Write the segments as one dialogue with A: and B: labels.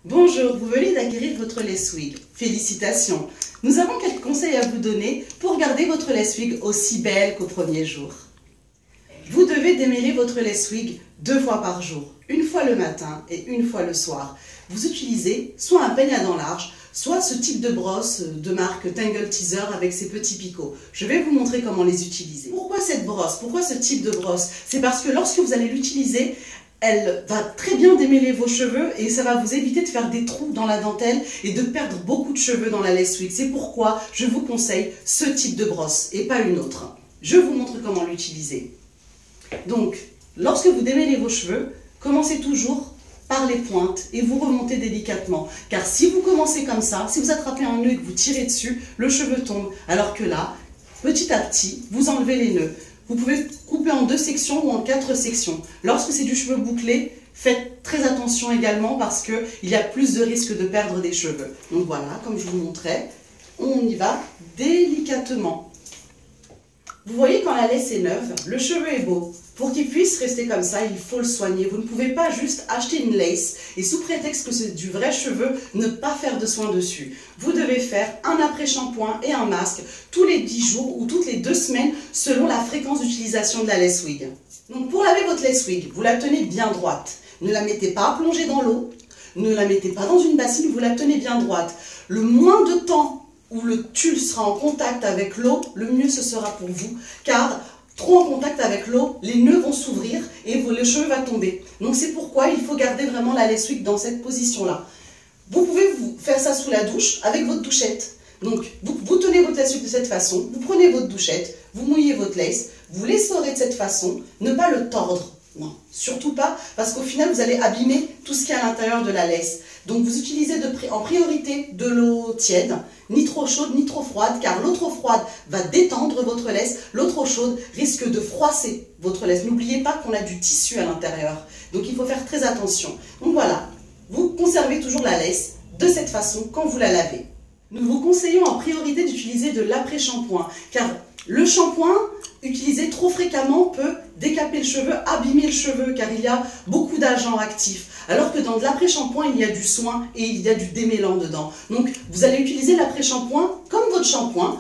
A: Bonjour, vous venez d'acquérir votre Lace-Wig. Félicitations! Nous avons quelques conseils à vous donner pour garder votre Lace-Wig aussi belle qu'au premier jour. Vous devez démêler votre Lace-Wig 2 fois par jour, une fois le matin et une fois le soir. Vous utilisez soit un peigne à dents larges, soit ce type de brosse de marque Tangle Teezer avec ses petits picots. Je vais vous montrer comment les utiliser. Pourquoi cette brosse? Pourquoi ce type de brosse? C'est parce que lorsque vous allez l'utiliser, elle va très bien démêler vos cheveux et ça va vous éviter de faire des trous dans la dentelle et de perdre beaucoup de cheveux dans la Lace-Wig. C'est pourquoi je vous conseille ce type de brosse et pas une autre. Je vous montre comment l'utiliser. Donc, lorsque vous démêlez vos cheveux, commencez toujours par les pointes et vous remontez délicatement. Car si vous commencez comme ça, si vous attrapez un nœud et que vous tirez dessus, le cheveu tombe. Alors que là, petit à petit, vous enlevez les nœuds. Vous pouvez couper en 2 sections ou en 4 sections. Lorsque c'est du cheveu bouclé, faites très attention également parce qu'il y a plus de risque de perdre des cheveux. Donc voilà, comme je vous montrais, on y va délicatement. Vous voyez quand la laisse est neuve, le cheveu est beau. Pour qu'il puisse rester comme ça, il faut le soigner. Vous ne pouvez pas juste acheter une lace et sous prétexte que c'est du vrai cheveu, ne pas faire de soins dessus. Vous devez faire un après-shampoing et un masque tous les 10 jours ou toutes les 2 semaines selon la fréquence d'utilisation de la Lace-Wig. Donc pour laver votre Lace-Wig, vous la tenez bien droite. Ne la mettez pas plongée dans l'eau, ne la mettez pas dans une bassine, vous la tenez bien droite. Le moins de temps où le tulle sera en contact avec l'eau, le mieux ce sera pour vous, car trop en contact avec l'eau, les nœuds vont s'ouvrir et le cheveu va tomber. Donc c'est pourquoi il faut garder vraiment la Lace-Wig dans cette position-là. Vous pouvez vous faire ça sous la douche avec votre douchette. Donc vous tenez votre Lace-Wig de cette façon, vous prenez votre douchette, vous mouillez votre lace, vous l'essorez de cette façon, ne pas le tordre. Non, surtout pas, parce qu'au final, vous allez abîmer tout ce qui est à l'intérieur de la lace. Donc, vous utilisez en priorité de l'eau tiède, ni trop chaude, ni trop froide, car l'eau trop froide va détendre votre lace, l'eau trop chaude risque de froisser votre lace. N'oubliez pas qu'on a du tissu à l'intérieur, donc il faut faire très attention. Donc voilà, vous conservez toujours la lace de cette façon quand vous la lavez. Nous vous conseillons en priorité d'utiliser de l'après-shampoing, car le shampoing utilisé trop fréquemment peut décaper le cheveu, abîmer le cheveu, car il y a beaucoup d'agents actifs. Alors que dans de l'après-shampoing, il y a du soin et il y a du démêlant dedans. Donc, vous allez utiliser l'après-shampoing comme votre shampoing.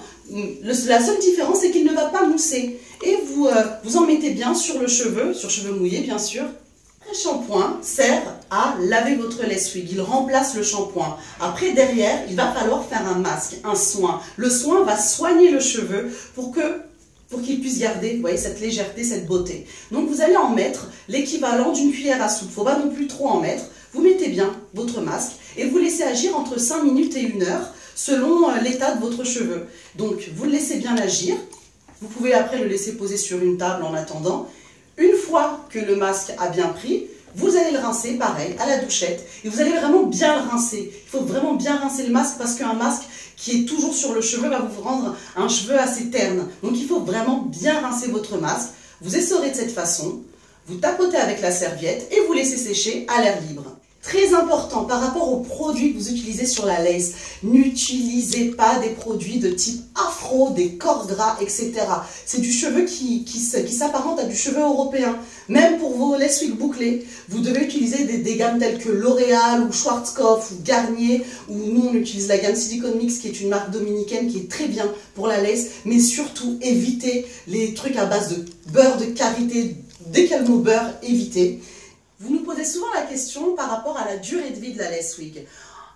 A: La seule différence, c'est qu'il ne va pas mousser. Et vous en mettez bien sur le cheveu mouillé, bien sûr. Le shampoing sert à laver votre Lace-Wig, il remplace le shampoing. Après, derrière, il va falloir faire un masque, un soin. Le soin va soigner le cheveu pour qu'il puisse garder, vous voyez, cette légèreté, cette beauté. Donc vous allez en mettre l'équivalent d'une cuillère à soupe. Il ne faut pas non plus trop en mettre. Vous mettez bien votre masque et vous laissez agir entre 5 minutes et 1 heure selon l'état de votre cheveu. Donc vous le laissez bien agir. Vous pouvez après le laisser poser sur une table en attendant. Une fois que le masque a bien pris, vous allez le rincer, pareil, à la douchette. Et vous allez vraiment bien le rincer. Il faut vraiment bien rincer le masque parce qu'un masque qui est toujours sur le cheveu va vous rendre un cheveu assez terne. Donc il faut vraiment bien rincer votre masque. Vous essorez de cette façon, vous tapotez avec la serviette et vous laissez sécher à l'air libre. Très important par rapport aux produits que vous utilisez sur la lace, n'utilisez pas des produits de type afro, des corps gras, etc. C'est du cheveu qui s'apparente à du cheveu européen. Même pour vos Lace-Wig bouclés, vous devez utiliser des gammes telles que L'Oréal ou Schwarzkopf ou Garnier, ou nous on utilise la gamme Silicone Mix qui est une marque dominicaine qui est très bien pour la lace, mais surtout évitez les trucs à base de beurre de karité. Dès qu'il y a le mot beurre, évitez. Vous nous posez souvent la question par rapport à la durée de vie de la Lace-Wig.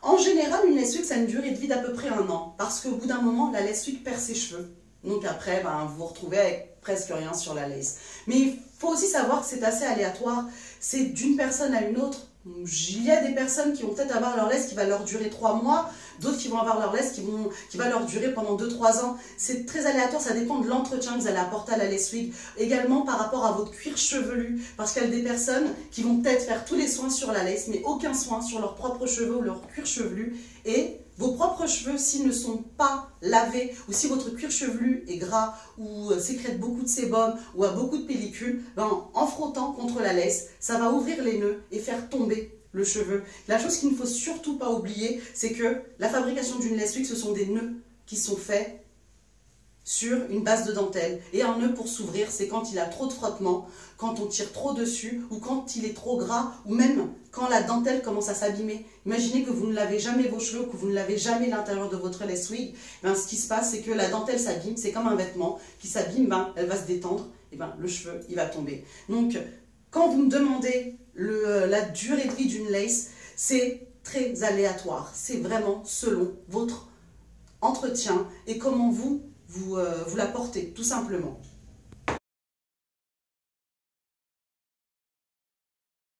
A: En général, une Lace-Wig, ça a une durée de vie d'à peu près 1 an, parce qu'au bout d'un moment, la Lace-Wig perd ses cheveux. Donc après, vous vous retrouvez avec presque rien sur la lace. Mais il faut aussi savoir que c'est assez aléatoire. C'est d'une personne à une autre. Il y a des personnes qui vont peut-être avoir leur lace qui va leur durer 3 mois, d'autres qui vont avoir leur lace qui va leur durer pendant 2-3 ans. C'est très aléatoire, ça dépend de l'entretien que vous allez apporter à la Lace-Wig. Également par rapport à votre cuir chevelu, parce qu'il y a des personnes qui vont peut-être faire tous les soins sur la lace, mais aucun soin sur leurs propres cheveux ou leur cuir chevelu. Et vos propres cheveux, s'ils ne sont pas lavés, ou si votre cuir chevelu est gras, ou sécrète beaucoup de sébum, ou a beaucoup de pellicule, en frottant contre la lace, ça va ouvrir les nœuds et faire tomber le cheveu. La chose qu'il ne faut surtout pas oublier, c'est que la fabrication d'une Lace-Wig, ce sont des nœuds qui sont faits sur une base de dentelle. Et un nœud pour s'ouvrir, c'est quand il a trop de frottement, quand on tire trop dessus, ou quand il est trop gras, ou même quand la dentelle commence à s'abîmer. Imaginez que vous ne lavez jamais vos cheveux, que vous ne lavez jamais l'intérieur de votre lessiwig. Ce qui se passe, c'est que la dentelle s'abîme, c'est comme un vêtement qui s'abîme, elle va se détendre, et le cheveu, il va tomber. Donc, quand vous me demandez la durée de vie d'une lace, c'est très aléatoire. C'est vraiment selon votre entretien et comment vous la portez, tout simplement.